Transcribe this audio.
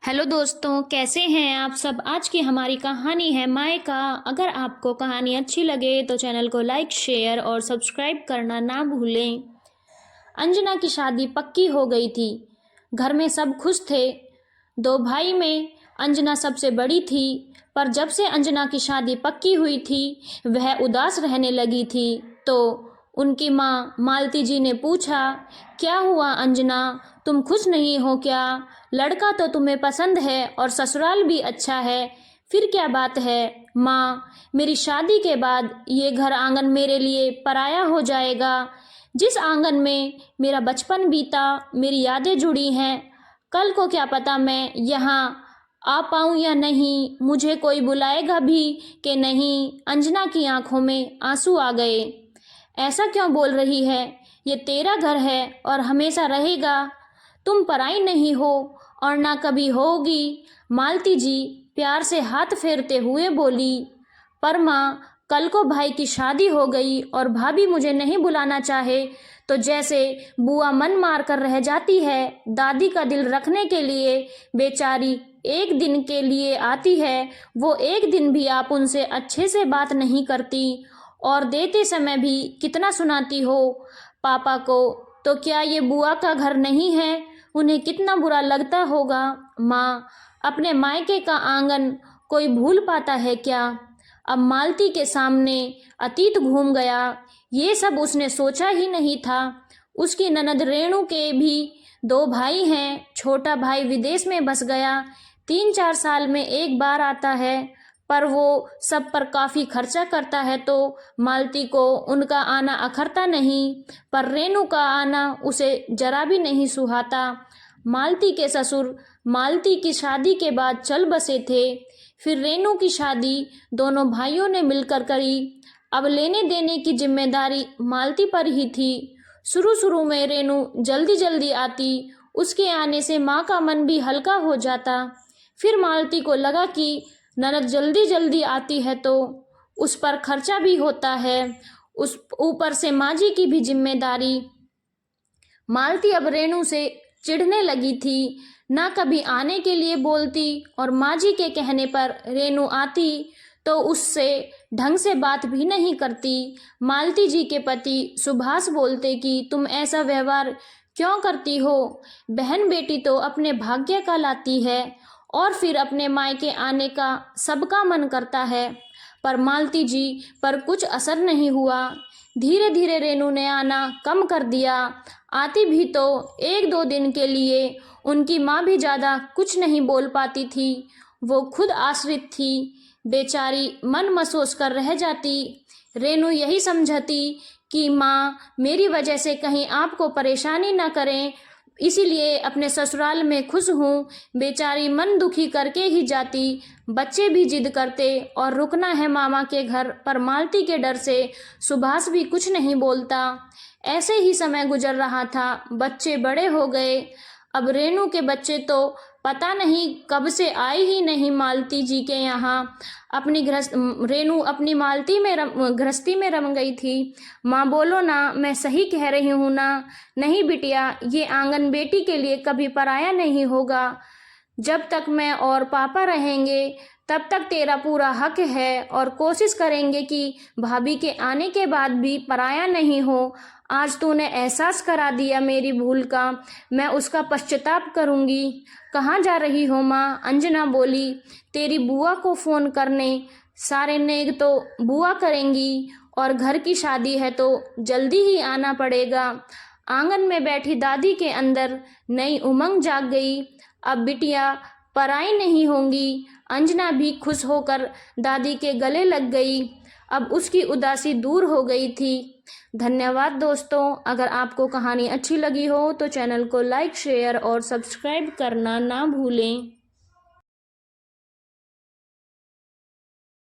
Hello दोस्तों, कैसे हैं आप सब। आज की हमारी कहानी है मायका। अगर आपको कहानी अच्छी लगे तो चैनल को लाइक, शेयर और सब्सक्राइब करना ना भूलें। अंजना की शादी पक्की हो गई थी। घर में सब खुश थे। दो भाई में अंजना सबसे बड़ी थी, पर जब से अंजना की शादी पक्की हुई थी वह उदास रहने लगी थी। तो उनकी माँ मालती जी ने पूछा, क्या हुआ अंजना, तुम खुश नहीं हो क्या? लड़का तो तुम्हें पसंद है और ससुराल भी अच्छा है, फिर क्या बात है? माँ, मेरी शादी के बाद ये घर आंगन मेरे लिए पराया हो जाएगा। जिस आंगन में मेरा बचपन बीता, मेरी यादें जुड़ी हैं, कल को क्या पता मैं यहाँ आ पाऊँ या नहीं, मुझे कोई बुलाएगा भी कि नहीं। अंजना की आंखों में आंसू आ गए। ऐसा क्यों बोल रही है? ये तेरा घर है और हमेशा रहेगा। तुम पराई नहीं हो और ना कभी होगी। मालती जी प्यार से हाथ फेरते हुए बोली। पर माँ, कल को भाई की शादी हो गई और भाभी मुझे नहीं बुलाना चाहे तो जैसे बुआ मन मार कर रह जाती है, दादी का दिल रखने के लिए बेचारी एक दिन के लिए आती है, वो एक दिन भी आप उनसे अच्छे से बात नहीं करती और देते समय भी कितना सुनाती हो पापा को। तो क्या ये बुआ का घर नहीं है? उन्हें कितना बुरा लगता होगा। माँ, अपने मायके का आंगन कोई भूल पाता है क्या? अब मालती के सामने अतीत घूम गया। ये सब उसने सोचा ही नहीं था। उसकी ननद रेणु के भी दो भाई हैं। छोटा भाई विदेश में बस गया, 3-4 साल में एक बार आता है, पर वो सब पर काफ़ी खर्चा करता है तो मालती को उनका आना अखरता नहीं, पर रेणु का आना उसे जरा भी नहीं सुहाता। मालती के ससुर मालती की शादी के बाद चल बसे थे, फिर रेणु की शादी दोनों भाइयों ने मिलकर करी। अब लेने देने की जिम्मेदारी मालती पर ही थी। शुरू शुरू में रेणु जल्दी जल्दी आती, उसके आने से माँ का मन भी हल्का हो जाता। फिर मालती को लगा कि ननद जल्दी जल्दी आती है तो उस पर खर्चा भी होता है, उस ऊपर से माँ जी की भी जिम्मेदारी। मालती अब रेणु से चिढ़ने लगी थी। ना कभी आने के लिए बोलती और माँ जी के कहने पर रेणु आती तो उससे ढंग से बात भी नहीं करती। मालती जी के पति सुभाष बोलते कि तुम ऐसा व्यवहार क्यों करती हो? बहन बेटी तो अपने भाग्य का लाती है और फिर अपने मायके आने का सबका मन करता है। पर मालती जी पर कुछ असर नहीं हुआ। धीरे धीरे रेणु ने आना कम कर दिया। आती भी तो 1-2 दिन के लिए। उनकी माँ भी ज़्यादा कुछ नहीं बोल पाती थी, वो खुद आश्रित थी। बेचारी मन महसूस कर रह जाती। रेणु यही समझती कि माँ मेरी वजह से कहीं आपको परेशानी न करें, इसीलिए अपने ससुराल में खुश हूँ। बेचारी मन दुखी करके ही जाती। बच्चे भी जिद करते और रुकना है मामा के घर, पर मालती के डर से सुभाष भी कुछ नहीं बोलता। ऐसे ही समय गुजर रहा था। बच्चे बड़े हो गए। अब रेणु के बच्चे तो पता नहीं कब से आए ही नहीं मालती जी के यहाँ। रेणु अपनी मालती में गृहस्थी में रम गई थी। माँ बोलो ना, मैं सही कह रही हूँ ना? नहीं बिटिया, ये आंगन बेटी के लिए कभी पराया नहीं होगा। जब तक मैं और पापा रहेंगे तब तक तेरा पूरा हक है और कोशिश करेंगे कि भाभी के आने के बाद भी पराया नहीं हो। आज तूने एहसास करा दिया मेरी भूल का, मैं उसका पश्चाताप करूँगी। कहाँ जा रही हो माँ? अंजना बोली। तेरी बुआ को फ़ोन करने। सारे नेग तो बुआ करेंगी और घर की शादी है तो जल्दी ही आना पड़ेगा। आंगन में बैठी दादी के अंदर नई उमंग जाग गई। अब बिटिया पराई नहीं होंगी। अंजना भी खुश होकर दादी के गले लग गई। अब उसकी उदासी दूर हो गई थी। धन्यवाद दोस्तों। अगर आपको कहानी अच्छी लगी हो तो चैनल को लाइक, शेयर और सब्सक्राइब करना ना भूलें।